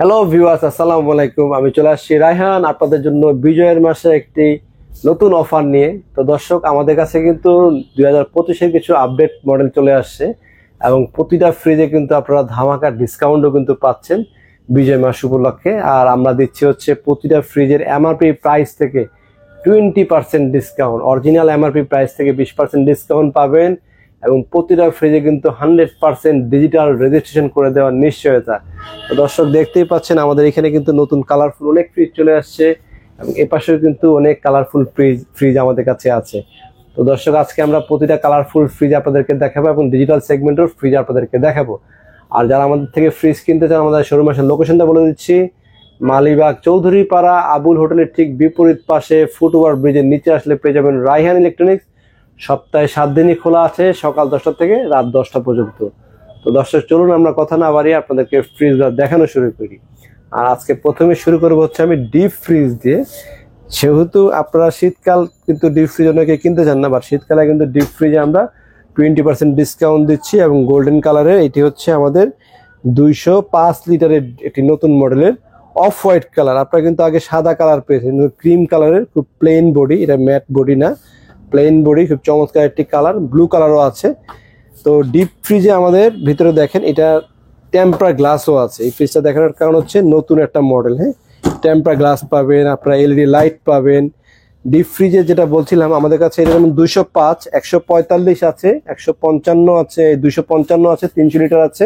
Hello viewers, আসসালামু আলাইকুম। আমি চলে আসছি রায়হান আপনাদের জন্য বিজয়ের মাসে একটি নতুন অফার নিয়ে। তো দর্শক, আমাদের কাছে কিন্তু 2025-এর কিছু আপডেট মডেল চলে আসছে এবং প্রতিটা ফ্রিজে কিন্তু আপনারা ধামাকা ডিসকাউন্টও কিন্তু পাচ্ছেন বিজয় মাস উপলক্ষে। আর আমরা দিচ্ছি হচ্ছে প্রতিটা ফ্রিজের এমআরপি প্রাইস থেকে 20% ডিসকাউন্ট, অরিজিনাল এমআরপি প্রাইস থেকে 20% ডিসকাউন্ট পাবেন এবং প্রতিটা ফ্রিজে কিন্তু 100% ডিজিটাল রেজিস্ট্রেশন করে দেওয়ার নিশ্চয়তা। তো দর্শক, দেখতেই পাচ্ছেন আমাদের এখানে কিন্তু নতুন কালারফুল অনেক ফ্রিজ চলে আসছে এবং এপাশেও কিন্তু অনেক কালারফুল ফ্রিজ আমাদের কাছে আছে। তো দর্শক, আজকে আমরা প্রতিটা কালারফুল ফ্রিজ আপনাদেরকে দেখাবো এবং ডিজিটাল সেগমেন্টের ফ্রিজ আপনাদেরকে দেখাবো। আর যারা আমাদের থেকে ফ্রিজ কিনতে চান, আমাদের শোরুম আসলে লোকেশনটা বলে দিচ্ছি। মালিবাগ চৌধুরীপাড়া আবুল হোটেলের ঠিক বিপরীত পাশে ফুটওভার ব্রিজের নিচে আসলে পেয়ে যাবেন রায়হান ইলেকট্রনিক্স। সপ্তাহে 7 দিনই খোলা আছে, সকাল 10টা থেকে রাত 10টা পর্যন্ত। তো দর্শক, চলুন আমরা কথা না বাড়িয়ে আপনাদেরকে ফ্রিজটা দেখানো শুরু করি। আর আজকে প্রথমে শুরু করবো হচ্ছে আমি ডিপ ফ্রিজ দিয়ে। যেহেতু আপনারা শীতকাল কিন্তু ডিপ ফ্রিজ অনেকে কিনতে চান না, বাট শীতকালে কিন্তু ডিপ ফ্রিজে আমরা 20% ডিসকাউন্ট দিচ্ছি এবং গোল্ডেন কালারের এটি হচ্ছে আমাদের 205 লিটারের একটি নতুন মডেলের অফ হোয়াইট কালার। আপনারা কিন্তু আগে সাদা কালার পেয়েছেন, ক্রিম কালারের, খুব প্লেন বডি, এটা ম্যাট বডি না, প্লেন বডি, খুব চমৎকার একটি কালার। ব্লু কালারও আছে। তো ডিপ ফ্রিজে আমাদের ভিতরে দেখেন এটা টেম্পার গ্লাসও আছে। এই ফ্রিজটা দেখানোর কারণ হচ্ছে নতুন একটা মডেল। হ্যাঁ, টেম্পার গ্লাস পাবেন, আপনারা এলইডি লাইট পাবেন। ডিপ ফ্রিজে যেটা বলছিলাম, আমাদের কাছে এরকম 205, 145 আছে, 155 আছে, 255 আছে, 300 লিটার আছে।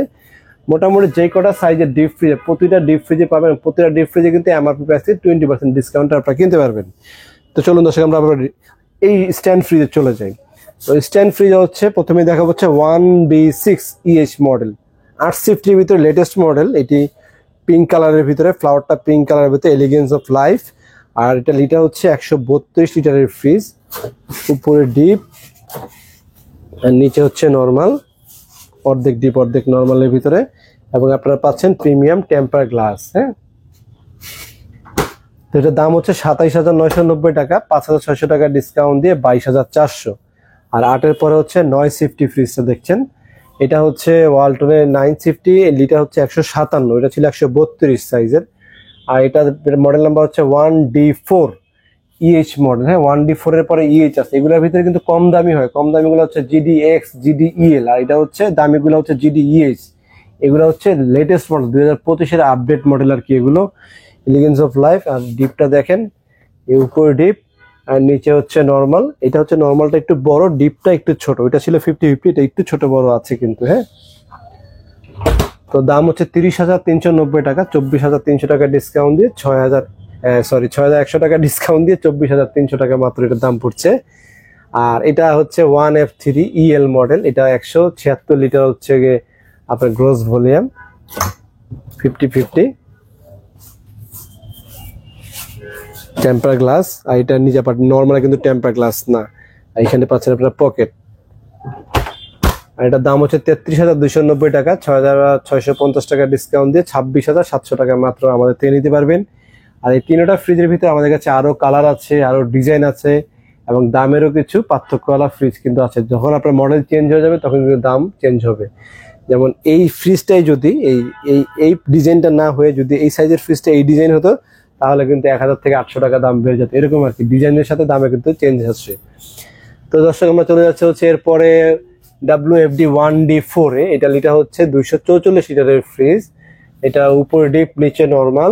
মোটামুটি যে কটা সাইজের ডিপ ফ্রিজে, প্রতিটা ডিপ ফ্রিজে পাবেন। প্রতিটা ডিপ ফ্রিজে কিন্তু এমআরপি প্রাইসে 20% ডিসকাউন্ট আপনারা কিনতে পারবেন। তো চলুন দর্শক, আমরা এই স্ট্যান্ড ফ্রিজে চলে যাই। তো স্ট্যান্ড ফ্রিজ হচ্ছে প্রথমে দেখা হচ্ছে 1B6 EH মডেল, 850 ভিতরে লেটেস্ট মডেল। এটি পিঙ্ক কালারের ভিতরে, ফ্লাওয়ারটা পিঙ্ক কালারের ভিতরে, এলিগেন্স অফ লাইফ। আর এটা লিটার হচ্ছে 132 লিটারের ফ্রিজ। উপরে ডিপ আর নিচে হচ্ছে নর্মাল, অর্ধেক ডিপ অর্ধেক নর্মালের ভিতরে। এবং আপনারা পাচ্ছেন প্রিমিয়াম টেম্পার গ্লাস। হ্যাঁ, তো এটার দাম হচ্ছে 27,990 টাকা, 5,600 টাকা ডিসকাউন্ট দিয়ে 22,400। আর 8-এর পরে হচ্ছে 950 ফ্রিজটা দেখছেন, এটা হচ্ছে ওয়ালটনের 950, লিটার হচ্ছে 157, এটা ছিল 132 সাইজের। আর এটা মডেল নাম্বার হচ্ছে 1D4 EH মডেল। হ্যাঁ, 1D4 এর পরে EH আছে। এগুলোর ভিতরে কিন্তু কম দামি হয়, কম দামিগুলো হচ্ছে GDX, GDEL, আর এটা হচ্ছে দামিগুলো হচ্ছে GDEH। এগুলো হচ্ছে লেটেস্ট মডেল, 2025-এর আপডেট মডেল আর কি এগুলো। Elegance of life. আর ডিপটা দেখেন, এই উপরে ডিপ আর নিচে হচ্ছে নর্মাল। এটা হচ্ছে নর্মালটা একটু বড়, ডিপটা একটু ছোট। এটা ছিল 50-50, এটা একটু ছোট বড় আছে কিন্তু। হ্যাঁ, তো দাম হচ্ছে 30,390 টাকা, 24,300 টাকা ডিসকাউন্ট দিয়ে 6,100 টাকা ডিসকাউন্ট দিয়ে 24,300 টাকা মাত্র এটার দাম পড়ছে। আর এটা হচ্ছে 1F3 EL মডেল, এটা 176 লিটার হচ্ছে গিয়ে আপনার গ্রোস ভলিউম, 50-50 টেম্পার গ্লাস। আর এটা নিচে নর্মাল কিন্তু টেম্পার গ্লাস না। এখানে পাচ্ছেন আপনার পকেট। আর এটার দাম হচ্ছে 33,290 টাকা, 6,650 টাকা ডিসকাউন্ট দিয়ে 26,700 টাকা মাত্র আমাদের থেকে নিতে পারবেন। আর এই তিনটা ফ্রিজের ভিতরে আমাদের কাছে আরো কালার আছে, আরো ডিজাইন আছে এবং দামেরও কিছু পার্থক্যওয়ালা ফ্রিজ কিন্তু আছে। যখন আপনার মডেল চেঞ্জ হয়ে যাবে তখন কিন্তু দাম চেঞ্জ হবে। যেমন এই ফ্রিজটাই যদি এই ডিজাইনটা না হয়ে যদি এই সাইজের ফ্রিজটা এই ডিজাইন হতো, তাহলে কিন্তু 1,000 থেকে 800 টাকা দাম বেড়ে যেত। এরকম আর কি, ডিজাইনের সাথে দামে কিন্তু চেঞ্জ হচ্ছে। তো দর্শক, আমরা চলে যাচ্ছে হচ্ছে এরপরে WFD 1D4 এ। এটা লিটার হচ্ছে 244 লিটারের ফ্রিজ। এটা উপরে ডিপ, নিচে নর্মাল,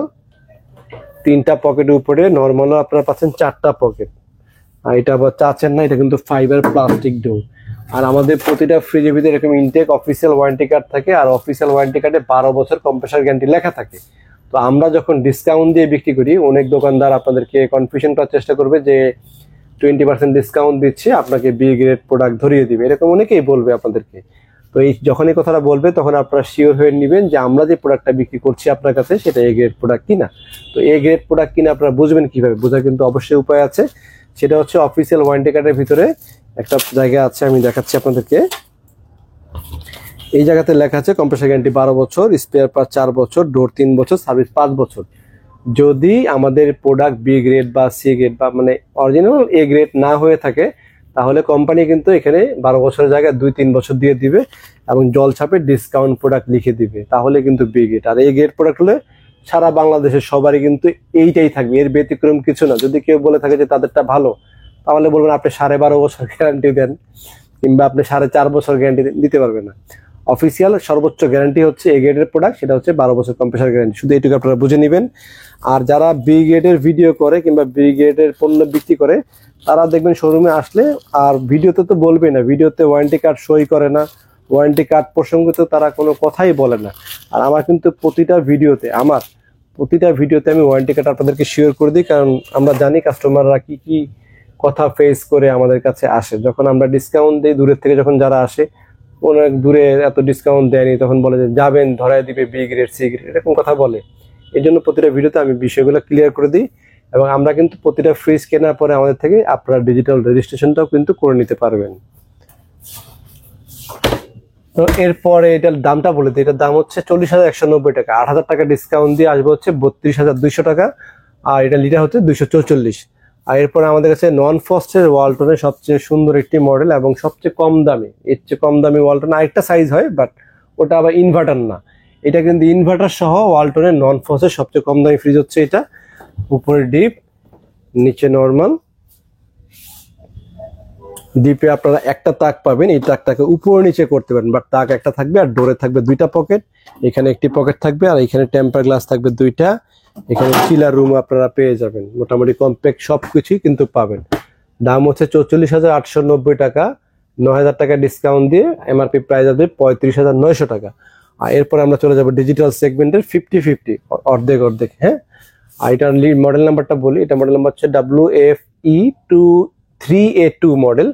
3টা পকেট উপরে, নর্মালও আপনারা পাচ্ছেন 4টা পকেট। আর এটা আবার চাচ্ছেন না, এটা কিন্তু ফাইবার প্লাস্টিক ডোর। আর আমাদের প্রতিটা ফ্রিজের ভিতরে এরকম ইনটেক অফিসিয়াল ওয়ারেন্টি কার্ড থাকে, আর অফিসিয়াল ওয়ারেন্টি কার্ডে 12 বছর কম্প্রেসার গ্যারান্টি লেখা থাকে। তো আমরা যখন ডিসকাউন্ট দিয়ে বিক্রি করি, অনেক দোকানদার আপনাদেরকে কনফিউশন করার চেষ্টা করবে যে 20% ডিসকাউন্ট দিচ্ছে, আপনাকে বি গ্রেড প্রোডাক্ট ধরিয়ে দিবে, এরকম অনেকেই বলবে আপনাদেরকে। তো এই যখনই কথাটা বলবে তখন আপনারা শিওর হয়ে নেবেন যে আমরা যে প্রোডাক্টটা বিক্রি করছি আপনার কাছে সেটা এ গ্রেড প্রোডাক্ট কিনা। তো এ গ্রেড প্রোডাক্ট কিনা আপনারা বুঝবেন কিভাবে? বোঝার কিন্তু অবশ্যই উপায় আছে। সেটা হচ্ছে অফিসিয়াল ওয়ারেন্টি কার্ডের ভিতরে একটা জায়গা আছে, আমি দেখাচ্ছি আপনাদেরকে। এই জায়গাতে লেখা আছে কম্প্রেসার গ্যারান্টি 12 বছর, স্পেয়ার পার্ট 4 বছর, ডোর 3 বছর, সার্ভিস 5 বছর। যদি আমাদের প্রোডাক্ট বি গ্রেড বা সি গ্রেড বা মানে অরিজিনাল এ গ্রেড না হয়ে থাকে, তাহলে কোম্পানি কিন্তু এখানে 12 বছরের জায়গায় 2-3 বছর দিয়ে দিবে এবং জল ছাপে ডিসকাউন্ট প্রোডাক্ট লিখে দিবে, তাহলে কিন্তু বি গ্রেড। আর এ গ্রেড প্রোডাক্ট হলে সারা বাংলাদেশের সবারই কিন্তু এইটাই থাকবে, এর ব্যতিক্রম কিছু না। যদি কেউ বলে থাকে যে তাদেরটা ভালো, তাহলে বলবেন আপনি 12.5 বছর গ্যারান্টি দেন, কিংবা আপনি 4.5 বছর গ্যারান্টি দিতে পারবে না। অফিসিয়াল সর্বোচ্চ গ্যারান্টি হচ্ছে এ গ্রেডের প্রোডাক্ট, সেটা হচ্ছে 12 বছর কম্প্রেসার গ্যারান্টি। শুধু এইটুকু আপনারা বুঝে নেবেন। আর যারা বি গ্রেডের ভিডিও করে কিংবা বি গ্রেডের পণ্য বিক্রি করে, তারা দেখবেন শোরুমে আসলে আর ভিডিওতে তো বলবে না, ভিডিওতে ওয়ারেন্টি কার্ড সই করে না, ওয়ারেন্টি কার্ড প্রসঙ্গে তো তারা কোনো কথাই বলে না। আর আমার কিন্তু প্রতিটা ভিডিওতে আমি ওয়ারেন্টি কার্ড আপনাদেরকে শেয়ার করে দিই, কারণ আমরা জানি কাস্টমাররা কি কি কথা ফেস করে আমাদের কাছে আসে। যখন আমরা ডিসকাউন্ট দিই, দূরের থেকে যখন যারা আসে, অনেক দূরে এত ডিসকাউন্ট দেয়নি, তখন বলে যে যাবেন ধরায় দিবে বি গ্রেড সি গ্রেড, এরকম কথা বলে। এই জন্য প্রতিটা ভিডিওতে আমি বিষয়গুলো ক্লিয়ার করে দিই। এবং আমরা কিন্তু প্রতিটা ফ্রিজ কেনার পরে আমাদের থেকে আপনারা ডিজিটাল রেজিস্ট্রেশনটাও কিন্তু করে নিতে পারবেন। তো এরপরে এটার দামটা বলে দিই। এটার দাম হচ্ছে 40,190 টাকা। 8,000 টাকা ডিসকাউন্ট দিয়ে আসবে হচ্ছে 32,200 টাকা। আর এটা লিটার হচ্ছে 244। আর এরপরে আমাদের কাছে নন ফ্রস্টের ওয়ালটনের সবচেয়ে সুন্দর একটি মডেল এবং সবচেয়ে কম দামি, এর চেয়ে কম দামি ওয়ালটন আরেকটা সাইজ হয়, বাট ওটা আবার ইনভার্টার না। এটা কিন্তু ইনভার্টার সহ ওয়ালটনের নন ফ্রস্টের সবচেয়ে কম দামি ফ্রিজ হচ্ছে এটা। উপরে ডিপ, নিচে নর্মাল। ডিপে আপনারা একটা তাক পাবেন, এই তাকটাকে উপর নিচে করতে পারেন, বাট তাক একটা থাকবে আর ডোরে থাকবে 2টা পকেট। এখানে একটি পকেট থাকবে আর এখানে টেম্পার গ্লাস থাকবে 2টা। এখানে চিলার রুম আপনারা পেয়ে যাবেন, মোটামুটি কম্প্যাক্ট সবকিছুই কিন্তু পাবেন। দাম হচ্ছে 44,890 টাকা। 9,000 টাকা ডিসকাউন্ট দিয়ে এমআরপি প্রাইস আসবে 35,900 টাকা। আর এরপর আমরা চলে যাবো ডিজিটাল সেগমেন্টের 50-50, অর্ধেক অর্ধেক। হ্যাঁ, আর এটার মডেল নাম্বারটা বলি। এটা মডেল নাম্বার হচ্ছে WFE23A2 মডেল।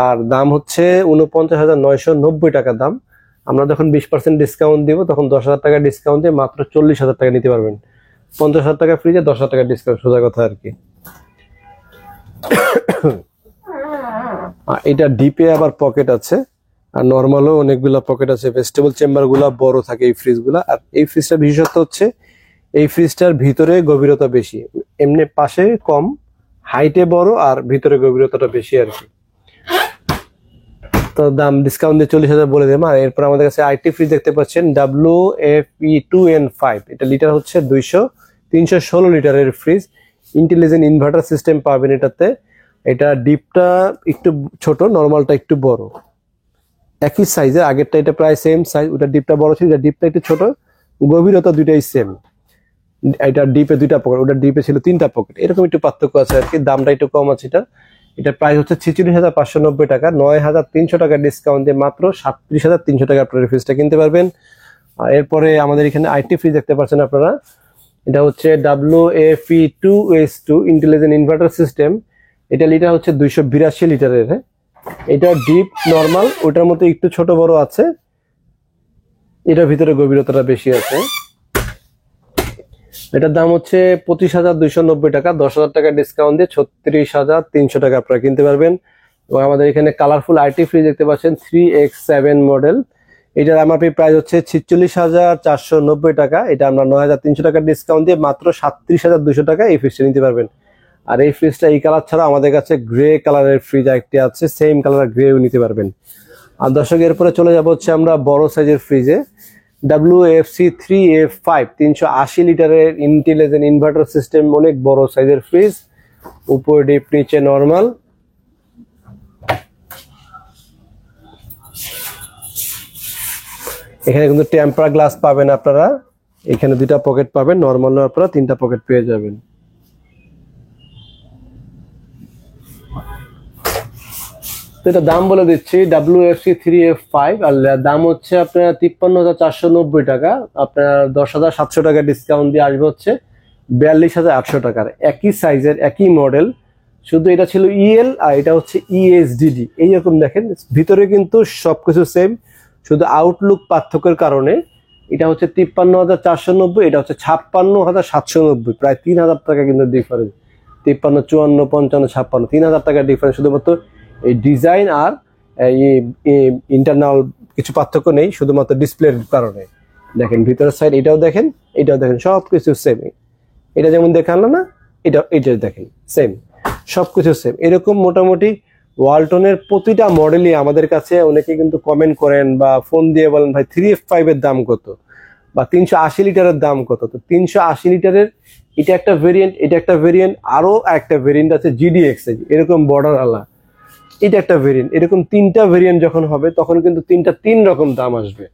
আর দাম হচ্ছে 49,990 টাকা দাম। আমরা যখন 20% ডিসকাউন্ট দিব, তখন 10,000 টাকা ডিসকাউন্ট দিয়ে মাত্র 40,000 টাকা নিতে পারবেন। 50,000 টাকা ফ্রিজে 10,000 টাকা ডিসকাউন্ট, সোজা কথা আর কি। এটা ডিপে আবার পকেট আছে, আর নর্মালও অনেকগুলা পকেট আছে। ভেজিটেবল চেম্বার গুলা বড় থাকে এই ফ্রিজ গুলা। আর এই ফ্রিজটার বিশেষত্ব হচ্ছে এই ফ্রিজটার ভিতরে গভীরতা বেশি, এমনি পাশে কম, হাইটে বড় আর ভিতরে গভীরতাটা বেশি আর কি। তো দাম ডিসকাউন্ট দিয়ে 40,000 বলে দেব। আর এরপর আমাদের কাছে আইটি ফ্রিজ দেখতে পাচ্ছেন WFE2N5। এটা লিটার হচ্ছে 316 লিটারের ফ্রিজ। ইন্টেলিজেন্ট ইনভার্টার সিস্টেম পাবেন এটাতে। এটা ডিপটা একটু ছোট, নর্মালটা একটু বড়, একই সাইজের। আগেরটা এটা প্রায় সেম সাইজ, ওটা ডিপটা বড় ছিল, এটা ডিপটা একটু ছোট, গভীরতা দুইটাই সেম। এটা ডিপে 2টা পকেট, ওটা ডিপে ছিল 3টা পকেট, এরকম একটু পার্থক্য আছে আর কি। দামটা একটু কম আছে এটা। এটার প্রাইস হচ্ছে 46,590 টাকা। 9,300 টাকা ডিসকাউন্ট দিয়ে মাত্র 37,300 টাকা আপনারা ফ্রিজটা কিনতে পারবেন। আর এরপরে আমাদের এখানে আইটি ফ্রিজ দেখতে পাচ্ছেন আপনারা। এটা হচ্ছে WFE2S2 ইন্টেলিজেন্ট ইনভার্টার সিস্টেম। এটা লিটার হচ্ছে 282 লিটারের। হ্যাঁ, এটা ডিপ নর্মাল, ওটার মতো একটু ছোট বড় আছে, এটার ভিতরে গভীরতাটা বেশি আছে। এটার দাম হচ্ছে 25,290 টাকা। 10,000 টাকা ডিসকাউন্ট দিয়ে 36,300 টাকা আপনারা কিনতে পারবেন। এবং আমাদের এখানে কালারফুল আইটি ফ্রিজ দেখতে পাচ্ছেন 3X7 মডেল। এটার এমআরপি প্রাইস হচ্ছে 46,490 টাকা। এটা আমরা 9,300 টাকা ডিসকাউন্ট দিয়ে মাত্র 37,200 টাকা এই ফ্রিজটা নিতে পারবেন। আর এই ফ্রিজটা এই কালার ছাড়া আমাদের কাছে গ্রে কালারের ফ্রিজ একটি আছে, সেম কালার গ্রেও নিতে পারবেন। আর দর্শক, এরপরে চলে যাব হচ্ছে আমরা বড় সাইজের ফ্রিজে। WFC3A5 380 লিটারের ইন্টেলিজেন্ট ইনভার্টার সিস্টেম, অনেক বড় সাইজের ফ্রিজ। উপর ডিপ, নিচে নর্মাল। এখানে কিন্তু টেম্পার গ্লাস পাবেন আপনারা। এখানে 2টা পকেট পাবেন, নর্মাল আপনারা 3টা পকেট পেয়ে যাবেন। তো এটা দাম বলে দিচ্ছি, WFC3A5 আর দাম হচ্ছে আপনার 53,490 টাকা। আপনার 10,700 টাকা ডিসকাউন্ট দিয়ে আসবে হচ্ছে 42,800 টাকার। একই সাইজের, একই মডেল, শুধু এটা ছিল EL আর এটা হচ্ছে ESDD। এইরকম দেখেন, ভিতরে কিন্তু সবকিছু সেম, শুধু আউটলুক পার্থক্যের কারণে এটা হচ্ছে 53,490, এটা হচ্ছে 56,790, প্রায় 3,000 টাকা কিন্তু ডিফারেন্স। 53, 54, 55, 56, 3,000 টাকা ডিফারেন্স শুধুমাত্র এই ডিজাইন আর ইন্টারনাল কিছু পার্থক্য নেই, শুধুমাত্র ডিসপ্লের কারণে। দেখেন ভিতরের সাইড, এটাও দেখেন, এটাও দেখেন, সবকিছু সেম। এটা যেমন দেখালো না, এটা দেখেন সেম, সবকিছু সেম। এরকম মোটামুটি ওয়ালটনের প্রতিটা মডেলই আমাদের কাছে অনেকে কিন্তু কমেন্ট করেন বা ফোন দিয়ে বলেন ভাই 3F5 এর দাম কত। বা 380 লিটারের দাম কত। তো 380 লিটারের এটা একটা ভেরিয়েন্ট, এটা একটা ভেরিয়েন্ট, আরো একটা ভেরিয়েন্ট আছে GDX এরকম বর্ডার আলা, এটা একটা ভেরিয়েন্ট। এরকম 3টা ভেরিয়েন্ট যখন হবে তখন কিন্তু 3 রকম দাম আসবে।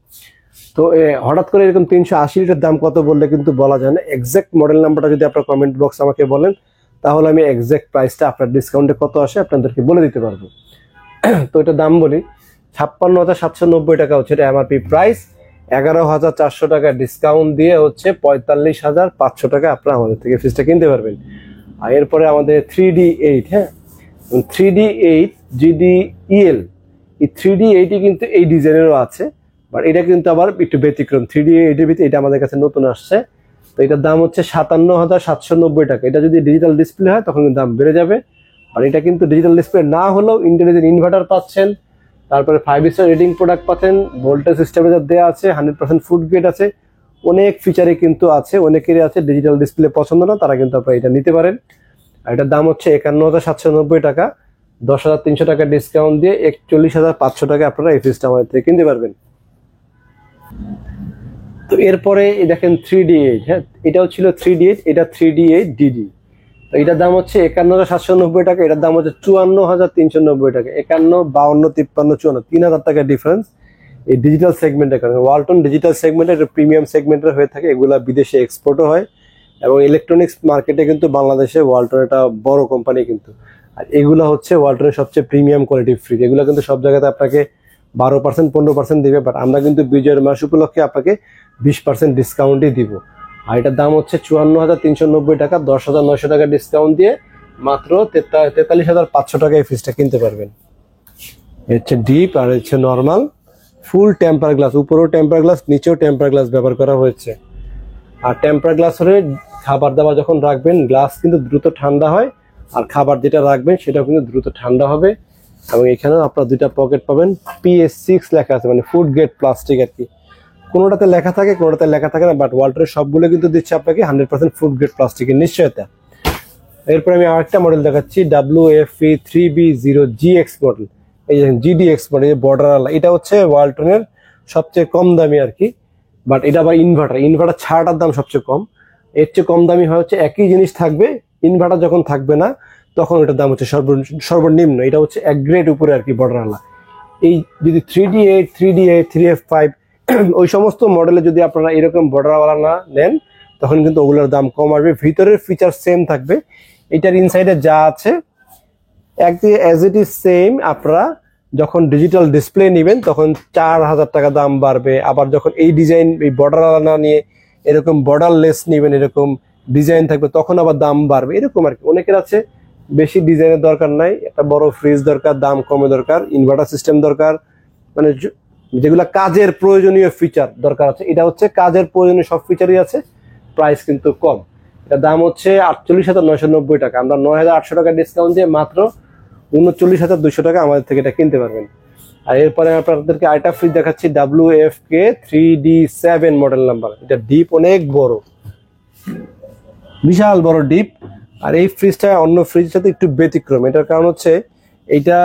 তো হঠাৎ করে এরকম 380 লিটার দাম কত বললে কিন্তু বলা যায় না। এক্সাক্ট মডেল নাম্বারটা যদি আপনার কমেন্ট বক্স আমাকে বলেন তাহলে আমি এক্সাক্ট প্রাইসটা আপনার ডিসকাউন্টে কত আসে আপনাদেরকে বলে দিতে পারবো। তো এটা দাম বলি, 56,790 টাকা হচ্ছে এটা এমআরপি প্রাইস। 11,400 টাকা ডিসকাউন্ট দিয়ে হচ্ছে 45,500 টাকা আপনারা আমাদের থেকে ফ্রিজটা কিনতে পারবেন। আর এরপরে আমাদের 3D8, হ্যাঁ 3D8 GDEL, এই 3D8 কিন্তু এই ডিজাইনেরও আছে, বাট এটা কিন্তু আবার একটু ব্যতিক্রম। 3D8 এর ভিতরে এটা আমাদের কাছে নতুন আসছে। তো এটার দাম হচ্ছে 57,790 টাকা। এটা যদি ডিজিটাল ডিসপ্লে হয় তখন দাম বেড়ে যাবে। আর এটা কিন্তু ডিজিটাল ডিসপ্লে না হলেও ইন্টেলিজেন্ট ইনভার্টার পাচ্ছেন, তারপরে 5 স্টার রেটিং প্রোডাক্ট পাচ্ছেন, ভোল্টেজ স্টেবিলাইজার দেওয়া আছে, 100% ফুড গ্রেড আছে, অনেক ফিচারে কিন্তু আছে। অনেকেরই আছে ডিজিটাল ডিসপ্লে পছন্দ না, তারা কিন্তু আপনারা এটা নিতে পারেন। আর এটার দাম হচ্ছে 51,790 টাকা, 10,300 টাকা ডিসকাউন্ট দিয়ে 41,500 টাকা আপনারা এই ফ্রিজটা আমাদের থেকে কিনতে পারবেন। তো এরপরে দেখেন 3D8, হ্যাঁ এটাও ছিল 3D8, এটা 3D8 DD। তো এটার দাম হচ্ছে 51,790 টাকা, এটার দাম হচ্ছে 54,390 টাকা। 51, 52, 53, 54, 3,000 টাকা ডিফারেন্স এই ডিজিটাল সেগমেন্টের কারণে। ওয়ালটন ডিজিটাল সেগমেন্টের প্রিমিয়াম সেগমেন্টের হয়ে থাকে, এগুলা বিদেশে এক্সপোর্টও হয় এবং ইলেকট্রনিক্স মার্কেটে কিন্তু বাংলাদেশে ওয়ালটন একটা বড় কোম্পানি কিন্তু। আর এগুলো হচ্ছে ওয়ালটনের সবচেয়ে প্রিমিয়াম কোয়ালিটির ফ্রিজ। এগুলো কিন্তু সব জায়গাতে আপনাকে 12%, 15% দিবে, বাট আমরা কিন্তু বিজয়ের মাস উপলক্ষে আপনাকে 20% ডিসকাউন্টই দিব। আর এটার দাম হচ্ছে 54,390 টাকা, 10,900 টাকা ডিসকাউন্ট দিয়ে মাত্র 43,500 টাকা এই ফ্রিজটা কিনতে পারবেন। হচ্ছে ডিপ আর হচ্ছে নর্মাল, ফুল টেম্পার গ্লাস, উপরেও টেম্পার গ্লাস, নিচেও টেম্পার গ্লাস ব্যবহার করা হয়েছে। আর টেম্পার গ্লাস হলে খাবার দাবার যখন রাখবেন গ্লাস কিন্তু দ্রুত ঠান্ডা হয়, আর খাবার যেটা রাখবেন সেটাও কিন্তু দ্রুত ঠান্ডা হবে। এবং এখানেও আপনার 2টা পকেট পাবেন, PS6 লেখা আছে, মানে ফুড গ্রেড প্লাস্টিক আর কি। কোনোটাতে লেখা থাকে, কোনোটাতে লেখা থাকে না, বাট ওয়ালটনের সবগুলো কিন্তু দিচ্ছে আপনাকে 100% ফুড গ্রেড প্লাস্টিকের নিশ্চয়তা। এরপর আমি আরেকটা মডেল দেখাচ্ছি, WFE3B0GX মডেল। এই যে GDX মডেল, বর্ডার আলা, এটা হচ্ছে ওয়ালটনের সবচেয়ে কম দামি আর কি। বাট এটা আবার ইনভার্টার ছাড়াটার দাম সবচেয়ে কম। এর চেয়ে কম দামি হয় হচ্ছে একই জিনিস থাকবে, ইনভার্টার যখন থাকবে না তখন এটার দাম হচ্ছে সর্বনিম্ন। এটা হচ্ছে 1 গ্রেড উপরে আর কি বর্ডার আলা। এই যদি 3D8, 3F5 ওই সমস্ত মডেলে যদি আপনারা এরকম বর্ডারওয়ালা না নেন তখন কিন্তু ওগুলোর দাম কম আসবে। ভিতরের ফিচার সেম থাকবে, এটার ইনসাইডে যা আছে একদিকে অ্যাজ ইট ইজ সেম। আপনারা যখন ডিজিটাল ডিসপ্লে নেবেন তখন 4,000 টাকা দাম বাড়বে। আবার যখন এই ডিজাইন, এই বর্ডারওয়ালা না নিয়ে এরকম বর্ডারলেস নেবেন, এরকম ডিজাইন থাকবে, তখন আবার দাম বাড়বে। এরকম আর কি। অনেকের আছে বেশি ডিজাইনের দরকার নাই, একটা বড় ফ্রিজ দরকার, দাম কমে দরকার, ইনভার্টার সিস্টেম দরকার, মানে যেগুলা কাজের প্রয়োজনীয় ফিচার দরকার আছে। এটা হচ্ছে কাজের প্রয়োজনীয় সব ফিচারই আছে, প্রাইস কিন্তু কম। এটা দাম হচ্ছে 48,990 টাকা। আমরা 9,800 টাকা ডিসকাউন্ট দিয়ে মাত্র 39,200 টাকা আমাদের থেকে এটা কিনতে পারবেন। আর এরপরে আপনাদেরকে আরেকটা ফ্রিজ দেখাচ্ছি, WFK3D7 মডেল নাম্বার। এটা ডিপ অনেক বড়, বিশাল বড় ডিপ। আর এই ফ্রিজটা অন্য ফ্রিজের সাথে একটু ব্যতিক্রম। এটার কারণ হচ্ছে এইটা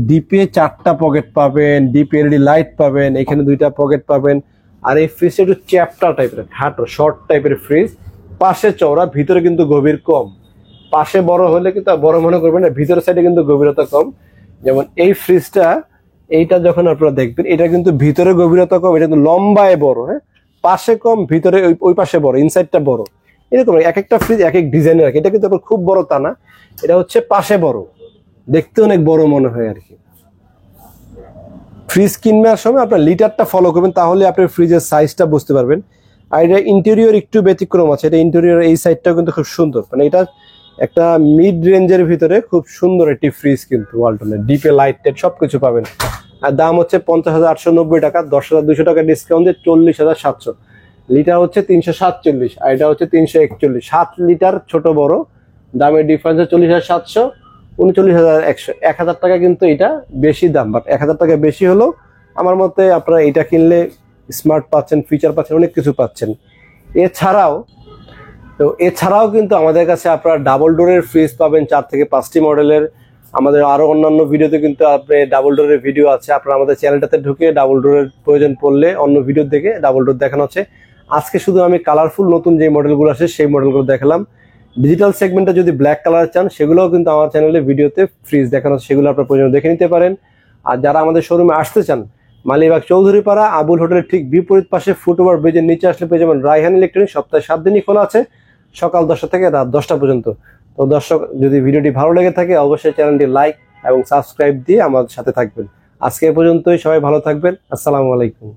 ডিপে 4টা পকেট পাবেন, ডিপ এলইডি লাইট পাবেন, এখানে 2টা পকেট পাবেন। আর এই ফ্রিজটা একটু চ্যাপ্টার টাইপের, খাটো শর্ট টাইপের ফ্রিজ, পাশে চওড়া, ভিতরে কিন্তু গভীর কম। পাশে বড় হলে কিন্তু বড় মনে করবেন না, ভিতরের সাইডে কিন্তু গভীরতা কম। যেমন এই ফ্রিজটা, এইটা যখন আপনারা দেখবেন এটা কিন্তু ভিতরে গভীরতা কম, এটা কিন্তু লম্বায় বড়, হ্যাঁ পাশে কম, ভিতরে ওই পাশে বড়, ইনসাইডটা বড়। এরকম এক একটা ফ্রিজ এক এক ডিজাইনের আর কি। এটা কিন্তু আবার খুব বড় তা না, এটা হচ্ছে পাশে বড়, দেখতে অনেক বড় মনে হয় আর কি। ফ্রিজ কিনবার সময় আপনার লিটারটা ফলো করবেন, তাহলে আপনি ফ্রিজের সাইজটা বুঝতে পারবেন। আর এটা ইন্টেরিয়র একটু ব্যতিক্রম আছে, এটা ইন্টেরিয়র এই সাইডটাও কিন্তু খুব সুন্দর, মানে এটা একটা মিড রেঞ্জের ভিতরে খুব সুন্দর একটি ফ্রিজ কিন্তু ওয়ালটনের, ডিপে লাইট টাইট সবকিছু পাবেন। আর দাম হচ্ছে 50,890 টাকা, 10,200 টাকা ডিসকাউন্ট দিয়ে 40,700। লিটার হচ্ছে 347 আর এটা হচ্ছে 341। 7 লিটার ছোট বড়, দামের ডিফারেন্স 40,700, 39,100। 1,000 টাকা কিন্তু এটা বেশি দাম, বাট 1,000 টাকা বেশি হলেও আমার মতে আপনারা এটা কিনলে স্মার্ট পাচ্ছেন, ফিচার পাচ্ছেন, অনেক কিছু পাচ্ছেন। এছাড়াও কিন্তু আমাদের কাছে আপনারা ডাবল ডোরের ফ্রিজ পাবেন 4 থেকে 5টি মডেলের। আমাদের আরো অন্যান্য ভিডিওতে কিন্তু আপনি ডাবল ডোরের ভিডিও আছে, আপনারা আমাদের চ্যানেলটাতে ঢুকে ডাবল ডোরের প্রয়োজন পড়লে অন্য ভিডিও দেখে ডাবল ডোর দেখানো হচ্ছে। আজকে শুধু আমি কালারফুল নতুন যে মডেলগুলো আছে সেই মডেলগুলো দেখালাম। ডিজিটাল সেগমেন্টে যদি ব্ল্যাক কালার চান সেগুলোও কিন্তু আমার চ্যানেলে ভিডিওতে ফ্রিজ দেখানো, সেগুলো আপনার প্রয়োজন দেখে নিতে পারেন। আর যারা আমাদের শোরুমে আসতে চান, মালিবাগ চৌধুরীপাড়া আবুল হোটেলের ঠিক বিপরীত পাশে ফুটওভার ব্রিজের নিচে আসলে পেয়ে যাবেন রায়হান ইলেকট্রনিক্স। সপ্তাহে 7 দিনই খোলা আছে, সকাল 10টা থেকে রাত 10টা পর্যন্ত। তো দর্শক, যদি ভিডিওটি ভালো লেগে থাকে অবশ্যই চ্যানেলটি লাইক এবং সাবস্ক্রাইব দিয়ে আমাদের সাথে থাকবেন। আজকে এ পর্যন্তই, সবাই ভালো থাকবেন। আসসালামু আলাইকুম।